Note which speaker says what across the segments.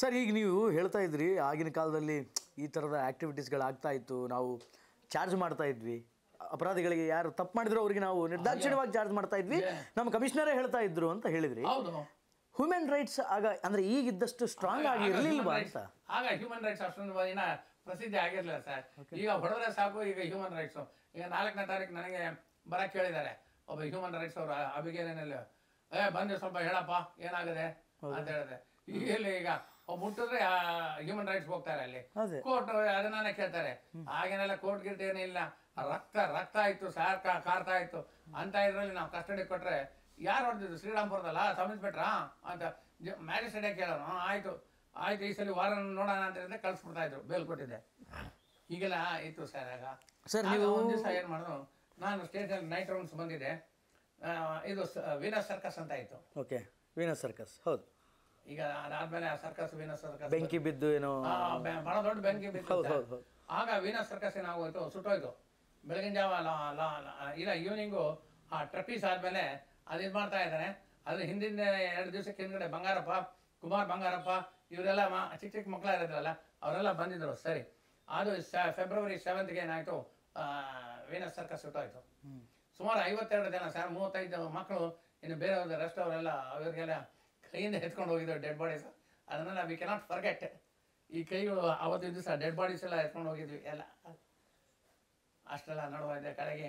Speaker 1: Sir ಈಗ ನೀವು ಹೇಳ್ತಾ ಇದ್ರಿ ಆಗಿನ ಕಾಲದಲ್ಲಿ ಈ ಥರದ ಆ್ಯಕ್ಟಿವಿಟೀಸ್ಗಳಾಗ್ತಾ ಇತ್ತು, ನಾವು ಚಾರ್ಜ್ ಮಾಡ್ತಾ ಇದ್ವಿ, ಅಪರಾಧಿಗಳಿಗೆ ಯಾರು ತಪ್ಪು ಮಾಡಿದ್ರು ಅವ್ರಿಗೆ ನಾವು ನಿರ್ದಾಕ್ಷಿಣ್ಯವಾಗಿ ಚಾರ್ಜ್ ಮಾಡ್ತಾ ಇದ್ವಿ, ನಮ್ಮ ಕಮಿಷನರೇ ಹೇಳ್ತಾ ಇದ್ರು ಅಂತ ಹೇಳಿದ್ರಿ. ಹ್ಯೂಮನ್ ರೈಟ್ಸ್ ಆಗ ಅಂದರೆ ಈಗಿದ್ದಷ್ಟು ಸ್ಟ್ರಾಂಗ್ ಆಗಿ ಇರಲಿಲ್ವಾ ಅಂತ?
Speaker 2: ಆಗ ಹ್ಯೂಮನ್ ರೈಟ್ಸ್ ಅಷ್ಟೊಂದು ಪ್ರಸಿದ್ಧಿ ಆಗಿರಲಿಲ್ಲ ಸರ್. ಈಗ ಹೊಡೆದ್ರೆ ಸಾಕು, ಈಗ ಹ್ಯೂಮನ್ ರೈಟ್ಸು. ಈಗ 4ನೇ ತಾರೀಕು ನನಗೆ ಬರಕ್ಕೆ ಹೇಳಿದ್ದಾರೆ ಒಬ್ಬ ಹ್ಯೂಮನ್ ರೈಟ್ಸ್ ಅವರು ಅಭಿಗೇನಲ್ಲಿ, ಬಂದು ಸ್ವಲ್ಪ ಹೇಳಪ್ಪ ಏನಾಗಿದೆ ಅಂತ ಹೇಳಿದೆ. ಈಗ ಮುಟ್ಟಿದ್ರೆ ಹ್ಯೂಮನ್ ರೈಟ್ಸ್ ಹೋಗ್ತಾರೆ ಅಲ್ಲಿ, ಕೋರ್ಟ್ ಅದನ್ನ ಕೇಳ್ತಾರೆ. ಹಾಗೇನೆಲ್ಲ ಕೋರ್ಟ್ ಗಿರ್ಟ್ ಏನಿಲ್ಲ, ರಕ್ತ ಆಯ್ತು, ಸಾರ್ ಕಾರ್ತಾ ಇತ್ತು ಅಂತ ಇದ್ರಲ್ಲಿ ನಾವು ಕಸ್ಟಡಿ ಕೊಟ್ರೆ ಯಾರು ಹೊಡೆದಿದ್ದು? ಶ್ರೀರಾಮ್ಪುರದಲ್ಲ ಸಬ್ ಇನ್ಸ್ಪೆಕ್ಟ್ರಾ ಅಂತ ಮ್ಯಾಜಿಸ್ಟ್ರೇಟೇ ಕೇಳೋನು. ಆಯ್ತು ಈ ಸಲ ವಾರ ನೋಡೋಣ ಅಂತ ಹೇಳಿದ್ರೆ ಕಳ್ಸಿಬಿಡ್ತಾ ಇದ್ರು, ಬೇಲ್ ಕೊಟ್ಟಿದ್ದೆ. ಈಗೆಲ್ಲ ಇತ್ತು ಸರ್. ಆಗ
Speaker 1: ಸರ್ ನೀವು
Speaker 2: ಒಂದು ದಿವಸ ಏನು ಮಾಡಿದ್ರು, ನಾನು ಸ್ಟೇಜಲ್ಲಿ ನೈಟ್ ರೌಂಡ್ಸ್ ಬಂದಿದ್ದೆ. ಇದು ವೀನಸ್ ಸರ್ಕಸ್ ಅಂತ ಇತ್ತು.
Speaker 1: ಓಕೆ, ವೀನಸ್ ಸರ್ಕಸ್, ಹೌದು.
Speaker 2: ಈಗ ಅದಾದ್ಮೇಲೆ ಸರ್ಕಸ್ ವೀನಸ್ ಸರ್ಕಸ್
Speaker 1: ಬೆಂಕಿ ಬಿದ್ದು ಏನೋ
Speaker 2: ಬಹಳ ದೊಡ್ಡ ಬೆಂಕಿ ಬಿದ್ದು. ಆಗ ವೀನಸ್ ಸರ್ಕಸ್ ಏನಾಗೋಯ್ತು, ಸುಟ್ಟೋಯ್ತು. ಬೆಳಗಿನ ಜಾವ ಇಲ್ಲ ಈವ್ನಿಂಗು ಆ ಟ್ರಪೀಸ್ ಆದ್ಮೇಲೆ ಅದು ಇದು ಮಾಡ್ತಾ ಇದ್ದಾನೆ. ಅದ್ರ ಹಿಂದಿನ 2 ದಿವಸಕ್ಕೆ ಹಿಂದ್ಗಡೆ ಕುಮಾರ್ ಬಂಗಾರಪ್ಪ ಇವರೆಲ್ಲ ಚಿಕ್ಕ ಮಕ್ಕಳ ಇರೋದ್ರಲ್ಲ ಅವರೆಲ್ಲ ಬಂದಿದ್ರು. ಸರಿ, ಅದು ಫೆಬ್ರವರಿ 7ಗೆ ಏನಾಯ್ತು, ವೀನಸ್ ಸರ್ಕಸ್ ಸುಟ್ಟೋಯ್ತು. ಸುಮಾರು 52 ಜನ ಸರ್, 35 ಮಕ್ಕಳು, ಇನ್ನು ಬೇರೆಯವ್ರದ್ದು ರೆಸ್ಟ್ ಅವರೆಲ್ಲ ಅವರಿಗೆಲ್ಲ ಕೈಯಿಂದ ಎತ್ಕೊಂಡು ಹೋಗಿದ್ರು ಡೆಡ್ ಬಾಡೀಸ್. ಅದನ್ನೆಲ್ಲ ವಿ ಕೆನಾಟ್ ಫರ್ಗೆಟ್. ಈ ಕೈಗಳು ಅವತ್ತು ದಿವಸ ಡೆಡ್ ಬಾಡೀಸ್ ಎಲ್ಲ ಎತ್ಕೊಂಡು ಹೋಗಿದ್ವಿ ಎಲ್ಲ. ಅಷ್ಟೆಲ್ಲ ನಡುವಿದೆ. ಕಡೆಗೆ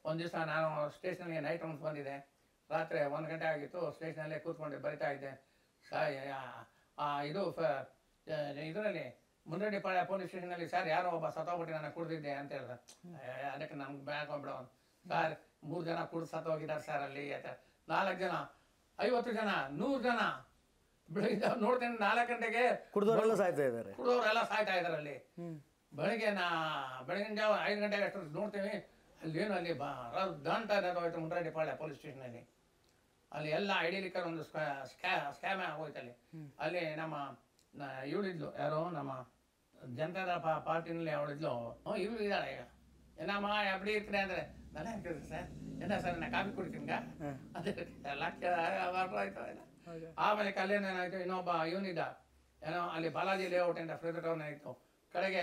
Speaker 2: ಒಂದು ದಿವಸ ನಾನು ಸ್ಟೇಷನ್ಗೆ ನೈಟ್ ರೌಂಡ್ಸ್ ಬಂದಿದ್ದೆ. ರಾತ್ರಿ 1 ಗಂಟೆ ಆಗಿತ್ತು. ಸ್ಟೇಷನಲ್ಲೇ ಕೂತ್ಕೊಂಡು ಬರಿತಾ ಇದ್ದೆ. ಇದು ಇದರಲ್ಲಿ ಮುಂಡ್ರೆಡ್ಡಿಪಾಳ್ಯ ಪೊಲೀಸ್ ಸ್ಟೇಷನಲ್ಲಿ ಸರ್ ಯಾರೋ ಒಬ್ಬ ಸತ್ತೋಗ್ಬಿಟ್ಟು ನಾನು ಕುಡ್ದಿದ್ದೆ ಅಂತ ಹೇಳಿದೆ. ಅದಕ್ಕೆ ನಮ್ಗೆ ಬ್ಯಾಗ್ ಹೋಗ್ಬಿಡೋ ಸರ್, 3 ಜನ ಕುಡ್ದು ಸತ್ತೋಗಿದ್ದಾರೆ ಸರ್ ಅಲ್ಲಿ. 4 ಜನ, 50 ಜನ, 100 ಜನ. ಬೆಳಿಗ್ಗೆ ನೋಡ್ತೇನೆ 4 ಗಂಟೆಗೆ
Speaker 1: ಕುಡಿದವರೆಲ್ಲ ಸಾಯ್ತಾ ಇದ್ದಾರೆ.
Speaker 2: ಕುಡಿದವರೆಲ್ಲ ಸಾಯ್ತಾ ಇದ್ದಾರೆ ಅಲ್ಲಿ. ಬೆಳಗಿನ ಜಾವ 5 ಗಂಟೆಗೆ ಅಷ್ಟು ನೋಡ್ತೀವಿ. ಅಲ್ಲಿ ಏನು ಅಲ್ಲಿ ದಂಟ ಹೋಯ್ತು ಮುಂಡ್ರೆಡ್ಡಿಪಾಳ್ಯ ಪೊಲೀಸ್ ಸ್ಟೇಷನಲ್ಲಿ. ಅಲ್ಲಿ ಎಲ್ಲ ಐಡಿ ಲಿಕ್ಕರ್ ಒಂದು ಸ್ಕ್ಯಾಮ್ ಆಗೋಯ್ತು ಅಲ್ಲಿ. ಅಲ್ಲಿ ನಮ್ಮ ಇವಳಿದ್ಲು, ಯಾರೋ ನಮ್ಮ ಜನತಾ ಪಾರ್ಟಿನಲ್ಲಿ ಅವಳಿದ್ಲು, ಇವಳು ಇದ್ದಾಳೆ ಈಗ. ಏನಮ್ಮ ಎಪ್ಪಡಿ ಇರ್ತೀನಿ ಅಂದರೆ ನಾನು ಹೇಳ್ತಿದ್ದೆ ಸರ್, ಏನ ಸರ್ ನಾ ಕಾಫಿ ಕುಡಿತೀನಿಗ ಅದೇ ಎಲ್ಲ ಆಯ್ತು. ಆಮೇಲೆ ಕಲ್ಲೇನೇನಾಯ್ತು, ಇನ್ನೊಬ್ಬ ಇವನಿದ್ದ ಏನೋ ಅಲ್ಲಿ ಬಾಲಾಜಿ ಲೇಔಟ್ ಅಂತ ಫ್ರೀದರ್ ಟೌನ್ ಇತ್ತು. ಕಡೆಗೆ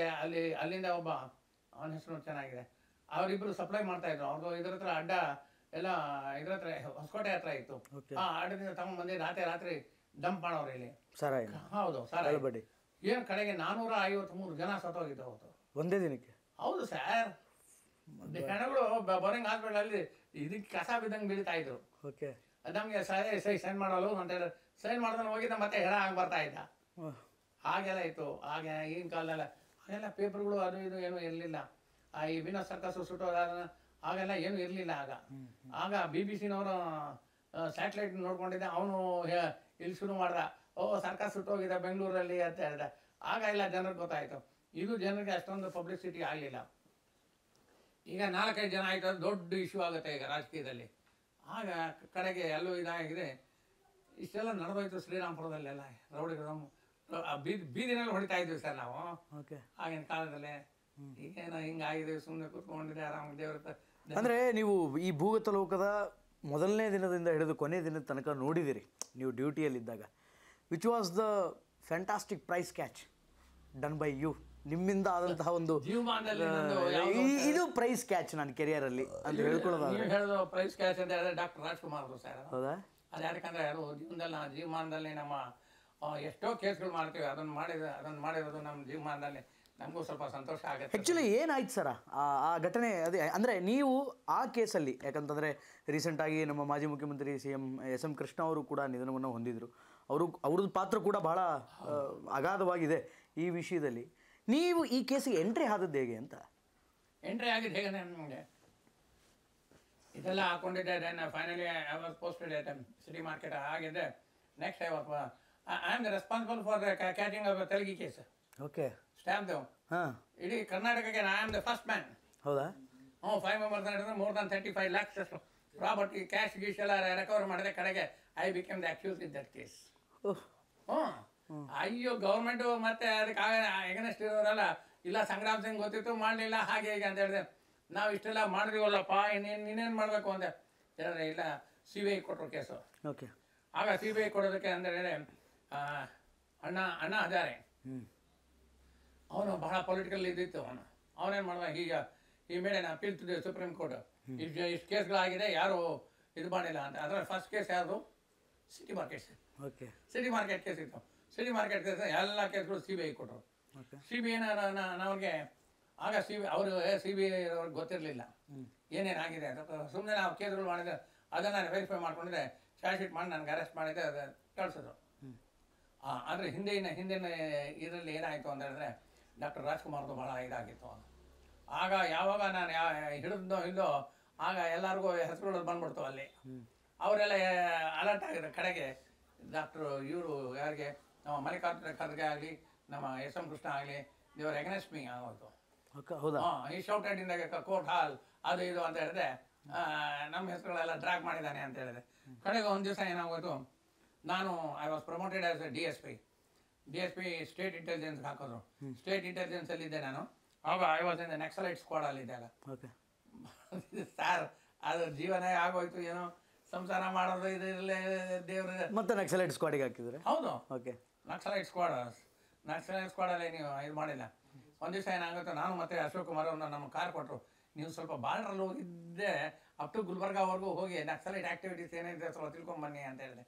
Speaker 2: ಅಲ್ಲಿಂದ ಒಬ್ಬ, ಅವನ ಹೆಸರು ಚೆನ್ನಾಗಿದೆ, ಅವರಿಬ್ಬರು ಸಪ್ಲೈ ಮಾಡ್ತಾ ಇದ್ರು. ಅವ್ರದ್ದು ಇದ್ರ ಹತ್ರ ಅಡ್ಡ ಎಲ್ಲ ಇದ್ರ ಹತ್ರ ಹೊಸಕೋಟೆ ಹತ್ರ ಇತ್ತು. ಆ ಅಡ್ಡದಿಂದ ತಗೊಂಡ್ಬಂದು ರಾತ್ರಿ ಡಂಪ್ ಮಾಡೋರು ಇಲ್ಲಿ. ಹೌದು ಸರ್. ಏನು ಕಡೆಗೆ 453 ಜನ ಸತ್ತೋಗಿದ್ದು ಅವತ್ತು
Speaker 1: ಒಂದೇ ದಿನಕ್ಕೆ.
Speaker 2: ಹೌದು ಸರ್. ಹೆಣಗಳು ಬೋರಿಂಗ್ ಹಾಸ್ಪಿಟಲ್ ಅಲ್ಲಿ ಇದಕ್ಕೆ ಕಸ ಬಿದ್ದಂಗೆ ಬೀಳ್ತಾ ಇದ್ರು. ನಮ್ಗೆ ಸೈನ್ ಮಾಡಲು ಅಂತ ಹೇಳಿ ಸೈನ್ ಮಾಡ್ಕೊಂಡು ಹೋಗಿದ್ದ, ಮತ್ತೆ ಹೆಣ ಆಗಿ ಬರ್ತಾ ಇದ್ದ. ಹಾಗೆಲ್ಲ ಇತ್ತು. ಹಾಗೆ ಈಗಿನ ಕಾಲದಲ್ಲ ಹಾಗೆಲ್ಲ ಪೇಪರ್ಗಳು ಅದು ಇದು ಏನೂ ಇರಲಿಲ್ಲ. ಈ ವೀನಸ್ ಸರ್ಕಸ್ ಸುಟ್ಟೋದಾದ ಹಾಗೆಲ್ಲ ಏನೂ ಇರಲಿಲ್ಲ ಆಗ BBC-ನವರು ಸ್ಯಾಟಲೈಟ್ ನೋಡ್ಕೊಂಡಿದ್ದೆ. ಅವನು ಇಲ್ಲಿ ಶುರು ಮಾಡ್ದ, ಸರ್ಕಸ್ ಸುಟ್ಟೋಗಿದೆ ಬೆಂಗಳೂರಲ್ಲಿ ಅಂತ ಹೇಳ್ದ. ಆಗ ಎಲ್ಲ ಜನರಿಗೆ ಗೊತ್ತಾಯಿತು. ಇದು ಜನರಿಗೆ ಅಷ್ಟೊಂದು ಪಬ್ಲಿಸಿಟಿ ಆಗಲಿಲ್ಲ. ಈಗ 4-5 ಜನ ಆಯ್ತು, ಅದು ದೊಡ್ಡ ಇಶ್ಯೂ ಆಗುತ್ತೆ ಈಗ ರಾಜಕೀಯದಲ್ಲಿ. ಆಗ ಕಡೆಗೆ ಎಲ್ಲೂ ಇದಾಗಿದೆ. ಇಷ್ಟೆಲ್ಲ ನಡೆದೋಯ್ತು ಶ್ರೀರಾಮ್ಪುರದಲ್ಲೆಲ್ಲ. ರೌಡಿಗಳು ಬೀದಿನಲ್ಲಿ ಹೊಡಿತಾ ಇದ್ವಿ ಸರ್ ನಾವು ಆಗಿನ ಕಾಲದಲ್ಲಿ. ಈಗೇನೋ ಹಿಂಗಾಗಿದೆ, ಸುಮ್ಮನೆ ಕೂತ್ಕೊಂಡಿದೆ ಆರಾಮ ದೇವ್ರ.
Speaker 1: ಅಂದರೆ ನೀವು ಈ ಭೂಗತ ಲೋಕದ ಮೊದಲನೇ ದಿನದಿಂದ ಹಿಡಿದು ಕೊನೆ ದಿನದ ತನಕ ನೋಡಿದಿರಿ ನೀವು ಡ್ಯೂಟಿಯಲ್ಲಿದ್ದಾಗ. Which was the fantastic prize catch done by you? ನಿಮ್ಮಿಂದ ಆದಂತಹ ಒಂದು ಇದು ಪ್ರೈಸ್ ಕ್ಯಾಚ್ ನನ್ನ ಕೆರಿಯರಲ್ಲಿ ಅಂತ
Speaker 2: ಹೇಳ್ಕೊಳ್ಳೋದು. ಪ್ರೈಸ್ ಕ್ಯಾಚ್ ಅಂತ ಹೇಳಿದ್ರೆ ಡಾಕ್ಟರ್ ರಾಜ್ಕುಮಾರ್ ಅವರು ಸರ್.
Speaker 1: ಹೌದಾ?
Speaker 2: ಅದು ಯಾಕಂದ್ರೆ ಅದು ಜೀವಮಾನದಲ್ಲಿ ನಮ್ಮ ಎಷ್ಟೋ ಕೇಸ್ಗಳು ಮಾಡ್ತೀವಿ. ಅದನ್ನು ಮಾಡಿರೋದು ನಮ್ಮ ಜೀವಮಾನದಲ್ಲಿ ನಮಗೂ ಸ್ವಲ್ಪ ಸಂತೋಷ ಆಗುತ್ತೆ.
Speaker 1: ಆ್ಯಕ್ಚುಲಿ ಏನಾಯ್ತು ಸರ್ ಆ ಘಟನೆ? ಅದೇ ಅಂದರೆ ನೀವು ಆ ಕೇಸಲ್ಲಿ, ಯಾಕಂತಂದರೆ ರೀಸೆಂಟಾಗಿ ನಮ್ಮ ಮಾಜಿ ಮುಖ್ಯಮಂತ್ರಿ CM SM ಕೃಷ್ಣ ಅವರು ಕೂಡ ನಿಧನವನ್ನು ಹೊಂದಿದ್ರು. ಅವ್ರದ್ದು ಪಾತ್ರ ಕೂಡ ಬಹಳ ಅಗಾಧವಾಗಿದೆ ಈ ವಿಷಯದಲ್ಲಿ. ನೀವು ಈ ಕೇಸಿಗೆ ಎಂಟ್ರಿ ಆದದ್ದು ಹೇಗೆ ಅಂತ?
Speaker 2: ಎಂಟ್ರಿ ಆಗಿದ್ದು ಹೇಗೆ ನಮಗೆ ಇದೆಲ್ಲ ಹಾಕೊಂಡಿದ್ದೆ. Then finally I was posted at city market ಆಗಿದೆ. Next I am the responsible for catching of Telgi case.
Speaker 1: Okay.
Speaker 2: Stamp ಇಡೀ ಕರ್ನಾಟಕಕ್ಕೆ I am the first man.
Speaker 1: ಹೌದಾ?
Speaker 2: 5 ಮೆಂಬರ್ಸ್ ನಡೆದ್ರೆ more than 35 lakhs property cash ಗೀಶ್ ಎಲ್ಲ ರಿಕವರ್ ಮಾಡಿದೆ. ಕಡೆಗೆ I became the accused in that case. ಅಯ್ಯೋ, ಗೌರ್ಮೆಂಟು ಮತ್ತೆ ಅದಕ್ಕೆ ಎಗನೆಸ್ಟ್ ಇರೋರಲ್ಲ, ಇಲ್ಲ ಸಂಗ್ರಾಮ್ ಸಿಂಗ್ ಗೊತ್ತಿತ್ತು ಮಾಡಲಿಲ್ಲ ಹಾಗೆ ಹೀಗೆ ಅಂತ ಹೇಳಿದೆ. ನಾವು ಇಷ್ಟೆಲ್ಲ ಮಾಡಿದೀವಲ್ಲಪ್ಪ, ಇನ್ನೇನು ಮಾಡಬೇಕು ಅಂತ ಹೇಳಿದ್ರೆ, ಇಲ್ಲ CBI ಕೊಟ್ಟರು ಕೇಸು.
Speaker 1: ಓಕೆ.
Speaker 2: ಆಗ CBI ಕೊಡೋದಕ್ಕೆ ಅಂದರೆ ಅಣ್ಣ ಹಜಾರೆ.
Speaker 1: ಹ್ಞೂ
Speaker 2: ಅವನು ಬಹಳ ಪೊಲಿಟಿಕಲ್ ಇದ್ದಿತ್ತು. ಅವನೇನು ಮಾಡ್ದ, ಈಗ ಈ ಮೇಲೆ appeal to the Supreme Court, ಇಷ್ಟು ಕೇಸ್ಗಳಾಗಿದೆ, ಯಾರು ಇದು ಮಾಡಿಲ್ಲ ಅಂತ. ಅದರ ಫಸ್ಟ್ ಕೇಸ್ ಯಾವುದು? City markets.
Speaker 1: Okay.
Speaker 2: City market case ಇತ್ತು. ಸಿಟಿ ಮಾರ್ಕೆಟ್ ಕೇಸ್ ಎಲ್ಲ ಕೇಸ್ಗಳು CBI ಕೊಟ್ಟರು. CBI ಅವ್ರಿಗೆ ಆಗ ಅವರು CBI ಅವ್ರಿಗೆ ಗೊತ್ತಿರಲಿಲ್ಲ ಏನೇನಾಗಿದೆ ಅಂತ. ಸುಮ್ಮನೆ ನಾವು ಕೇಸ್ಗಳು ಮಾಡಿದ್ರೆ ಅದನ್ನು ವೆರಿಫೈ ಮಾಡ್ಕೊಂಡಿದ್ದೆ, ಚಾರ್ಜ್ ಶೀಟ್ ಮಾಡಿ ನನಗೆ ಅರೆಸ್ಟ್ ಮಾಡಿದ್ದೆ, ಅದು ಕಳಿಸಿದ್ರು. ಆದರೆ ಹಿಂದಿನ ಇದರಲ್ಲಿ ಏನಾಯಿತು ಅಂತ ಹೇಳಿದ್ರೆ, ಡಾಕ್ಟರ್ ರಾಜ್ಕುಮಾರ್ದು ಭಾಳ ಇದಾಗಿತ್ತು. ಆಗ ಯಾವಾಗ ನಾನು ಹಿಡಿದೋ ಇಲ್ಲೋ ಆಗ ಎಲ್ಲರಿಗೂ ಹೆಸರುಗಳು ಬಂದ್ಬಿಡ್ತು ಅಲ್ಲಿ. ಅವರೆಲ್ಲ ಅಲರ್ಟ್ ಆಗಿರೋ ಕಡೆಗೆ ಡಾಕ್ಟರ್ ಇವರು ಯಾರಿಗೆ, ನಮ್ಮ ಮಲ್ಲಿಕಾರ್ಜುನ ಖರ್ಗೆ ಆಗಲಿ, ನಮ್ಮ SM ಕೃಷ್ಣ ಆಗಲಿ, ದೇವರ ಅಗೇನ್ಸ್ಟ್ ಮೀ ಆಗೋಯ್ತು.
Speaker 1: ಹೌದಾ?
Speaker 2: ಈ ಶೌಟೆಡ್ ಇಂದ ಕೋರ್ಟ್ ಹಾಲ್ ಅದು ಇದು ಅಂತ ಹೇಳಿದ್ರೆ ನಮ್ಮ ಹೆಸರುಗಳೆಲ್ಲ ಡ್ರಾಗ್ ಮಾಡಿದ್ದಾನೆ ಅಂತ ಹೇಳಿದೆ. ಕಡೆಗೆ ಒಂದು ದಿವಸ ಏನಾಗೋಯ್ತು, ನಾನು I was promoted as a DSP state intelligence ಹಾಕೋದು. ಸ್ಟೇಟ್ ಇಂಟೆಲಿಜೆನ್ಸ್ ಅಲ್ಲಿದ್ದೆ ನಾನು. ಆಗ I was in the naxalite squad ಅಲ್ಲಿದ್ದೆ ಆಗ. ಸರ್ ಅದು ಜೀವನ ಆಗೋಯ್ತು, ಏನೋ ಸಂಸಾರ ಮಾಡೋದು ಇದಿರಲೇ ದೇವ್ರ.
Speaker 1: ಮತ್ತೆ ನಕ್ಸಲೈಟ್ ಸ್ಕ್ವಾಡಿಗೆ ಹಾಕಿದ್ರೆ?
Speaker 2: ಹೌದು.
Speaker 1: ಓಕೆ.
Speaker 2: ನಕ್ಸಲೈಟ್ ಸ್ಕ್ವಾಡಲ್ಲಿ ನೀವು ಇದು ಮಾಡಿಲ್ಲ. ಒಂದು ದಿವಸ ಏನಾಗುತ್ತೆ, ನಾನು ಮತ್ತೆ ಅಶೋಕ್ ಕುಮಾರ್ ಅವ್ರನ್ನ ನಮ್ಮ ಕಾರ್ ಕೊಟ್ಟರು. ನೀವು ಸ್ವಲ್ಪ ಬಾರ್ಡ್ರಲ್ಲಿ ಹೋಗಿದ್ದೆ, ಅಪ್ ಟು ಗುಲ್ಬರ್ಗಾವರೆಗೂ ಹೋಗಿ ನಕ್ಸಲೈಟ್ ಆಕ್ಟಿವಿಟೀಸ್ ಏನಿದೆ ಸ್ವಲ್ಪ ತಿಳ್ಕೊಂಬನ್ನಿ ಅಂತ ಹೇಳಿದೆ.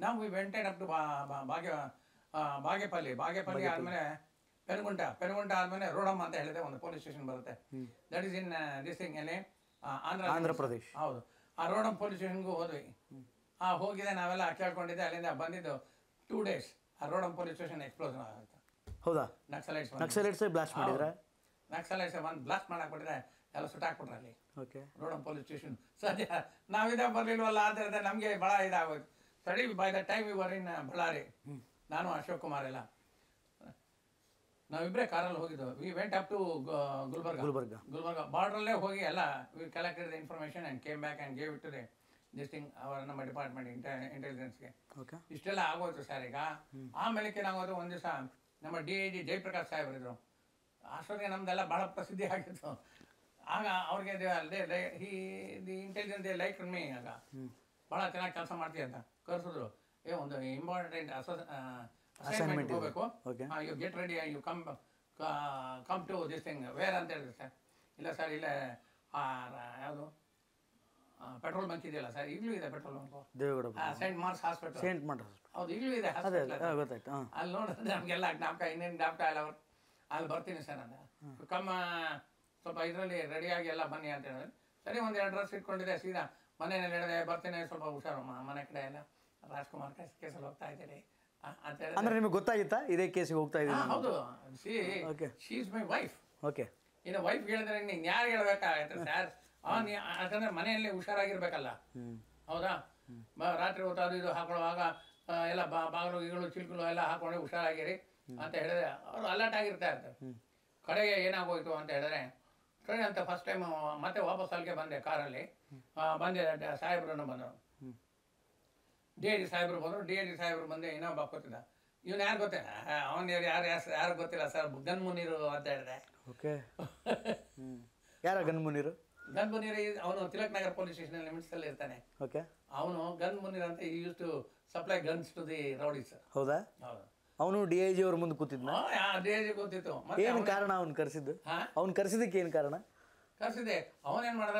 Speaker 2: ನಾವು we vented up to Bagepalli ಆದಮೇಲೆ ಪೆನುಗುಂಟ ಆದಮೇಲೆ ರೋಡಮ್ಮ ಅಂತ ಹೇಳಿದೆ, ಒಂದು ಪೊಲೀಸ್ ಸ್ಟೇಷನ್ ಬರುತ್ತೆ. That is in this thing ಅಲ್ಲಿ
Speaker 1: ಆಂಧ್ರ ಪ್ರದೇಶ್.
Speaker 2: ಹೌದು. ಆ ರೋಡಮ್ಮ ಪೊಲೀಸ್ ಸ್ಟೇಷನ್ಗೂ ಹೋದ್ವಿ. ಹೋಗಿದೆ, ನಾವೆಲ್ಲ ಕೇಳ್ಕೊಂಡಿದ್ದೆ. ಅಲ್ಲಿಂದ ಬಂದಿದ್ದು 2 days ಆ ರೋಡಮ್ಮ ಪೊಲೀಸ್ ಸ್ಟೇಷನ್ ಎಕ್ಸ್ಪ್ಲೋಷನ್ ಆಗುತ್ತೆ.
Speaker 1: ಹೌದಾ?
Speaker 2: ನಕ್ಸಲೈಟ್ಸ್
Speaker 1: ಬ್ಲಾಸ್ಟ್ ಮಾಡಿದ್ರೆ?
Speaker 2: ನಕ್ಸಲೈಟ್ಸ್ ಬಂದು ಬ್ಲಾಸ್ಟ್ ಮಾಡಾಕ್ಬಿಟ್ರೆ ಎಲ್ಲ ಸುಟ್ಟಾಕ್ಬಿಟ್ರೆ ಅಲ್ಲಿ.
Speaker 1: ಓಕೆ.
Speaker 2: ರೋಡಮ್ಮ ಪೊಲೀಸ್ ಸ್ಟೇಷನ್. ಸದ್ಯ ನಾವಿದ ಬರಲಿಲ್ವಲ್ಲ ಅಂತ ಹೇಳಿದ್ರೆ ನಮಗೆ ಭಾಳ ಇದಾಗೋಯ್ತು. ಸರಿ, by the time we were in Bellary, ನಾನು ಅಶೋಕ್ ಕುಮಾರ್ ಎಲ್ಲ ನಾವಿಬ್ಬರೇ ಕಾರಲ್ಲಿ ಹೋಗಿದ್ದು. We went up to Gulbarga ಬಾರ್ಡ್ರಲ್ಲೇ ಹೋಗಿ ಎಲ್ಲ we collected the information and came back and gave it to the this thing ಅವರ ನಮ್ಮ ಡಿಪಾರ್ಟ್ಮೆಂಟ್ ಇಂಟೆಲಿಜೆನ್ಸ್ಗೆ. ಇಷ್ಟೆಲ್ಲ ಆಗೋಯ್ತು ಸರ್. ಈಗ ಆಮೇಲೆ ಏನಾಗೋದು, ಒಂದು ದಿವಸ ನಮ್ಮ DIG ಜಯಪ್ರಕಾಶ್ ಸಾಹೇಬರಿದ್ರು. ಅಷ್ಟೊತ್ತಿಗೆ ನಮ್ದೆಲ್ಲ ಭಾಳ ಪ್ರಸಿದ್ಧಿ ಆಗಿತ್ತು. ಆಗ ಅವ್ರಿಗೆ ದಿ ಇಂಟೆಲಿಜೆನ್ಸ್ ಲೈಕ್ ಮೀ, ಆಗ ಭಾಳ ಚೆನ್ನಾಗಿ ಕೆಲಸ ಮಾಡ್ತೀವಿ ಅಂತ ಕರೆಸಿದ್ರು. ಒಂದು ಇಂಪಾರ್ಟೆಂಟ್ ಅಸೈನ್ಮೆಂಟ್ ಹೋಗಬೇಕು, you get ready, you come to this thing where ಅಂತ ಹೇಳಿದ್ರು. ಸರ್ ಇಲ್ಲ ಸರ್, ಇಲ್ಲೇ ಯಾವುದು ಪೆಟ್ರೋಲ್ ಬಂಕ್ ಇದೆಯಲ್ಲ ಸರ್, ಈಗಲೂ ಇದೆ petrol bunk, Saint marks hospital. ಹೌದು, ಈಗಲೂ ಇದೆ ಹಾಸ್ಪಿಟಲ್. ಅಲ್ಲಿ ನೋಡಿದ್ರೆ ನಮಗೆಲ್ಲ ಜ್ಞಾಪಕ, ಇನ್ನೇನು ಜ್ಞಾಪಕ ಇಲ್ಲ. ಅಲ್ಲಿ ಬರ್ತೀನಿ ಸರ್ ಅಂತ, ಕಮ್ಮ ಸ್ವಲ್ಪ ಇದರಲ್ಲಿ ರೆಡಿಯಾಗಿ ಎಲ್ಲ ಬನ್ನಿ ಅಂತ ಹೇಳಿದ್ರೆ, ಸರಿ ಒಂದು 2 ಡ್ರೆಸ್ ಇಟ್ಕೊಂಡಿದ್ದೆ, ಸೀದಾ ಮನೆಯಲ್ಲಿ ಹೇಳಿದೆ ಬರ್ತೀನಿ, ಸ್ವಲ್ಪ ಹುಷಾರು ಮನೆ ಕಡೆ ಎಲ್ಲ ರಾಜ್ಕುಮಾರ್ ಕೇಸಲ್ಲಿ ಹೋಗ್ತಾ ಇದ್ದೀರಿ ಅಂತ ಹೇಳಿ.
Speaker 1: ಅಂದ್ರೆ ನಿಮಗೆ ಗೊತ್ತಾಗಿತ್ತಾ ಇದೇ ಕೇಸಿಗೆ ಹೋಗ್ತಾ ಇದ್ದೀನಿ?
Speaker 2: ಹೌದು, she is my wife.
Speaker 1: Okay.
Speaker 2: ಇನ್ನು ವೈಫ್ ಹೇಳಿದ್ರೆ ನೀನು ಯಾರು ಹೇಳ್ಬೇಕಾಗತ್ತೆ ಸರ್? ಯಾಕಂದ್ರೆ ಮನೆಯಲ್ಲಿ ಹುಷಾರಾಗಿರ್ಬೇಕಲ್ಲ, ಹೌದಾ? ರಾತ್ರಿ ಹೊತ್ತು ಅದು ಇದು ಹಾಕೊಳ್ಳುವಾಗ ಎಲ್ಲ ಬಾಗಿಲು ಚಿಲ್ಕಲು ಎಲ್ಲ ಹಾಕೊಂಡು ಹುಷಾರಾಗಿರಿ ಅಂತ ಹೇಳಿದ್ರೆ ಅವರು ಅಲರ್ಟ್ ಆಗಿರ್ತಾ ಇರ್ತಾರೆ. ಕಡೆಗೆ ಏನಾಗೋಯ್ತು ಅಂತ ಹೇಳಿದ್ರೆ, ಸರಿ ಅಂತ ಫಸ್ಟ್ ಟೈಮ್ ಮತ್ತೆ ವಾಪಸ್ ಅಲ್ಲಿಗೆ ಬಂದೆ ಕಾರಲ್ಲಿ. ಬಂದೆ, ಸಾಹೇಬ್ರನ್ನು ಬಂದರು, DIG ಸಾಹೇಬ್ರು ಬಂದರು. DIG ಸಾಹೇಬ್ರು ಬಂದೆ, ಇನ್ನೊಬ್ಬ ಕೂತಿದ್ದ. ಇವನು ಯಾರು ಗೊತ್ತಿಲ್ಲ, ಅವನು ಯಾರು ಗೊತ್ತಿಲ್ಲ ಸರ್, ಗನ್ ಮುನೀರು ಅಂತ ಹೇಳಿದೆ.
Speaker 1: ಓಕೆ. ಯಾರ ಗನ್ ಮುನೀರು?
Speaker 2: ಗನ್ ಮುನೀರ್ ಅವನು Tilak Nagar police station limits ಅಲ್ಲಿ ಇರ್ತಾನೆ.
Speaker 1: ಓಕೆ.
Speaker 2: ಅವನು ಗನ್ ಮುನೀರ್ ಅಂತ use to supply guns to the rowdies.
Speaker 1: ಹೌದಾ? ಹೌದು. ಅವನು DIG ಅವ್ರ ಮುಂದೆ ಕೂತಿದ್ನ?
Speaker 2: DIG ಕೂತಿತ್ತು.
Speaker 1: ಏನು ಕಾರಣ ಅವ್ನು ಕರೆಸಿದ್ದು? ಅವ್ನು ಕರೆಸಿದ್ದಕ್ಕೆ ಏನು ಕಾರಣ?
Speaker 2: ಕರೆಸಿದೆ, ಅವನೇನು ಮಾಡ್ದ,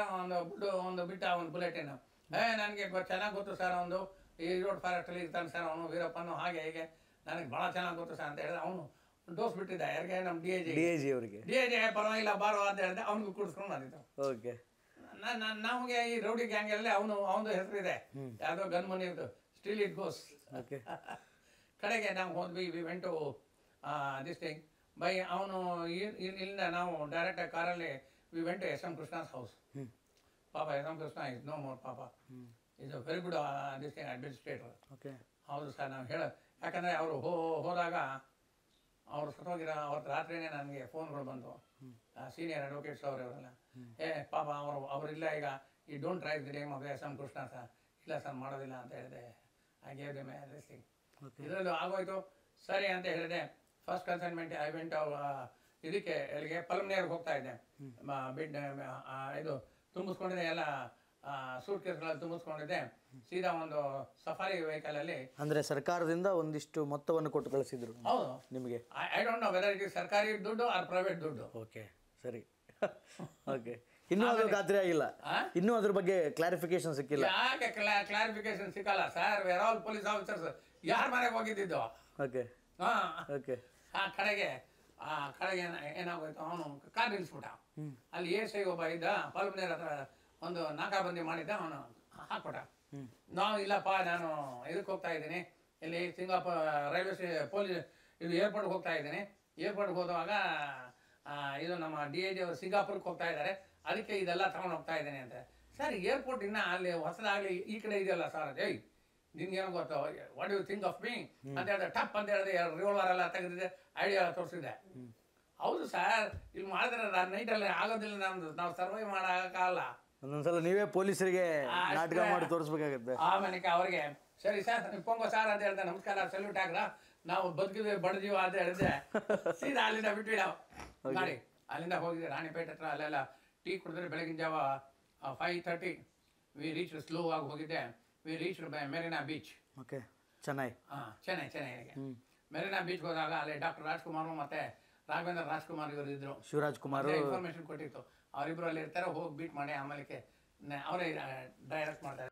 Speaker 2: ಒಂದು ಬಿಟ್ಟ ಅವನು ಬುಲೆಟಿನ್. ನನಗೆ ಚೆನ್ನಾಗಿ ಗೊತ್ತು ಸರ್, ಒಂದು ಈ ರೋಡ್ ಫಾರೆಸ್ಟಲ್ಲಿ ಇರ್ತಾನೆ ಸರ್ ಅವನು, ವೀರಪ್ಪನು, ಹಾಗೆ ಹೀಗೆ ನನಗೆ ಭಾಳ ಚೆನ್ನಾಗಿ ಗೊತ್ತು ಸರ್ ಅಂತ ಹೇಳಿದ್ರೆ, ಅವನು ಡೋಸ್ ಬಿಟ್ಟಿದ್ದ ಯಾರಿಗೆ, ನಮ್ಮ DIG ಅವರಿಗೆ. DIG ಪರವಾಗಿಲ್ಲ ಬಾರೋ ಅಂತ ಹೇಳಿದೆ, ಅವನಿಗೂ ಕೂಡಿಸ್ಕೊಂಡು ಬಂದಿತ್ತು.
Speaker 1: ಓಕೆ.
Speaker 2: ನಮಗೆ ಈ ರೌಡಿ ಗ್ಯಾಂಗಲ್ಲಿ ಅವನದು ಹೆಸರಿದೆ, ಯಾವುದೋ ಗನ್ ಮುನೀರ್ದು, ಸ್ಟಿಲ್ ಇಟ್ ಗೋಸ್. ಓಕೆ. ಕಡೆಗೆ ನಾವು ಹೋದ್ವಿ, we went to this thing by. ಅವನು ಇಲ್ಲಿಂದ ನಾವು ಡೈರೆಕ್ಟ್ ಕಾರಲ್ಲಿ we went to SM Krishna's house. ಪಾಪ SM Krishna is no more, ಪಾಪ is a very good this thing administrator. Okay. ಹೌದು ಸರ್, ನಾವು ಯಾಕಂದರೆ ಅವರು ಹೋದಾಗ ಅವರು ಸತ್ತೋಗಿರೋ ಅವತ್ತು ರಾತ್ರಿನೇ ನನಗೆ ಫೋನ್ಗಳು ಬಂತು, ಸೀನಿಯರ್ ಅಡ್ವೊಕೇಟ್ಸ್ ಅವರೆಲ್ಲ. ಪಾಪ ಅವರಿಲ್ಲ ಈಗ, ಈ don't raise the name of SM Krishna sir. ಇಲ್ಲ ಸರ್, ಮಾಡೋದಿಲ್ಲ ಅಂತ ಹೇಳಿದೆ. ಹಾಗೆ ದಿಸ್ ಥಿಂಗ್ ಇದರಲ್ಲೂ ಆಗೋಯ್ತು. ಸರಿ ಅಂತ ಹೇಳಿದೆ. ಫಸ್ಟ್ ಕನ್ಸೈನ್ಮೆಂಟ್ ಐ ವೆಂಟ್ ಇದಕ್ಕೆ ಎಲ್ಲಿಗೆ ಪಲ್ಮ್ನೇರ್ಗೆ ಹೋಗ್ತಾ ಇದ್ದೆ. ಇದು ತುಂಬಿಸ್ಕೊಂಡಿದ್ದೆ, ಎಲ್ಲ ಸೂಟ್ ಕೇಸ್ಗಳಲ್ಲಿ ತುಂಬಿಸ್ಕೊಂಡಿದ್ದೆ. ಸೀದಾ ಒಂದು ಸಫಾರಿ ವೆಹಿಕಲಲ್ಲಿ.
Speaker 1: ಅಂದರೆ ಸರ್ಕಾರದಿಂದ ಒಂದಿಷ್ಟು ಮೊತ್ತವನ್ನು ಕೊಟ್ಟು ಕಳಿಸಿದ್ರು
Speaker 2: ಹೌದು
Speaker 1: ನಿಮಗೆ?
Speaker 2: I don't know whether it is ಸರ್ಕಾರಿ ದುಡ್ಡು ಆರ್ ಪ್ರೈವೇಟ್ ದುಡ್ಡು.
Speaker 1: ಓಕೆ, ಸರಿ. ಓಕೆ, ಇನ್ನೂ ಅದು ಖಾತ್ರಿ ಆಗಿಲ್ಲ, ಇನ್ನೂ ಅದ್ರ ಬಗ್ಗೆ ಕ್ಲಾರಿಫಿಕೇಶನ್ ಸಿಕ್ಕಿಲ್ಲ.
Speaker 2: ಯಾಕೆ ಕ್ಲಾರಿಫಿಕೇಶನ್ ಸಿಕ್ಕಲ್ಲ sir? Where all police officers ಯಾರ ಮನೆಗೆ ಹೋಗಿದ್ದು?
Speaker 1: Okay okay.
Speaker 2: ಆ ಕಡೆಗೆ ಏನಾಗೋಯ್ತು, ಅವನು ಕಾರ್ ನಿಲ್ಲಿಸ್ಬಿಟ್ಟ. ಅಲ್ಲಿ ಎ ಒಬ್ಬ ಇದ್ದ, ಪಲ್ಮನೇರ್ ಹತ್ರ ಒಂದು ನಾಕಾಬಂದಿ ಮಾಡಿದ್ದ, ಅವನು ಹಾಕ್ಬಿಟ್ಟ. ನಾವು ಇಲ್ಲಪ್ಪ, ನಾನು ಇದಕ್ಕೆ ಹೋಗ್ತಾ ಇದ್ದೀನಿ, ಇಲ್ಲಿ ಸಿಂಗಾಪುರ್ ರೈಲ್ವೆ ಪೊಲೀಸ್ ಇದು ಏರ್ಪೋರ್ಟ್ಗೆ ಹೋಗ್ತಾ ಇದ್ದೀನಿ. ಏರ್ಪೋರ್ಟ್ಗೆ ಹೋದಾಗ ಇದು ನಮ್ಮ DIG ಅವರು ಸಿಂಗಾಪುರ್ಗೆ ಹೋಗ್ತಾ ಇದ್ದಾರೆ, ಅದಕ್ಕೆ ಇದೆಲ್ಲ ತಗೊಂಡು ಹೋಗ್ತಾ ಇದ್ದೀನಿ ಅಂತ. ಸರ್ ಏರ್ಪೋರ್ಟ್ ಇನ್ನ ಅಲ್ಲಿ ಹೊಸದಾಗಲಿ ಈ ಕಡೆ ಇದೆಯಲ್ಲ ಸರ್, ಏಯ್ ನಿನ್ಗೇನೋ ಗೊತ್ತು, what you think of me ಅಂತ ಹೇಳಿದೆ. ಟಪ್ ಅಂತ ಹೇಳಿದೆ, ರಿವಾಲ್ವರ್ ಎಲ್ಲ ತೆಗೆದಿದೆ, ಐಡಿಯಾ ಎಲ್ಲ ತೋರಿಸಿದೆ. ಹೌದು ಸರ್, ಇಲ್ಲಿ ಮಾಡಿದ್ರೆ ನೈಟಲ್ಲಿ ಆಗೋದಿಲ್ಲ, ನಾವು ಸರ್ವೈವ್ ಮಾಡೋಕ್ಕಾಗಲ್ಲ.
Speaker 1: ಒಂದೊಂದ್ಸಲ ನೀವೇ ಪೊಲೀಸರಿಗೆ ನಾಟಕ ಮಾಡಿ ತೋರಿಸ್ಬೇಕಾಗತ್ತೆ.
Speaker 2: ಆಮೇಲೆ ಅವ್ರಿಗೆ ಸರಿ ಸರ್ ನೀವು ಪೊಂಗೋ ಸರ್ ಅಂತ ಹೇಳ್ದೆ, ನಮಸ್ಕಾರ ಸಲ್ಯೂಟ್ ಹಾಕ್ರ, ನಾವು ಬದುಕಿದ್ವಿ ಬಡದೀವ ಅಂತ ಹೇಳಿದೆ. ಸೀದಾ ಅಲ್ಲಿಂದ ಬಿಟ್ವಿ ನಾವು ಗಾಡಿ. ಅಲ್ಲಿಂದ ಹೋಗಿದ್ದೆ ರಾಣಿಪೇಟೆ ಹತ್ರ, ಅಲ್ಲೆಲ್ಲ ಟೀ ಕುಡಿದ್ರೆ ಬೆಳಗಿನ ಜಾವ 5:30 ವಿ ರೀಚ್. ಸ್ಲೋ ಆಗಿ ಹೋಗಿದ್ದೆ. V reach Marina beach.
Speaker 1: Okay, Chennai.
Speaker 2: ಚೆನ್ನೈಗೆ ಮೆರಿನಾ ಬೀಚ್ಗೆ ಹೋದಾಗ ಅಲ್ಲಿ ಡಾಕ್ಟರ್ ರಾಜ್ಕುಮಾರ್ ಮತ್ತೆ ರಾಘವೇಂದ್ರ ರಾಜ್ಕುಮಾರ್ ಇವರು ಇದ್ರು.
Speaker 1: ಶಿವರಾಜ್ ಕುಮಾರ್
Speaker 2: ಇನ್ಫಾರ್ಮೇಶನ್ ಕೊಟ್ಟಿತ್ತು. ಅವರಿಬ್ರು ಅಲ್ಲಿ ಇರ್ತಾರೆ, ಹೋಗಿ ಬೀಟ್ ಮಾಡಿ ಆಮೇಲೆ ಅವರೇ ಡೈರೆಕ್ಟ್ ಮಾಡ್ತಾರೆ.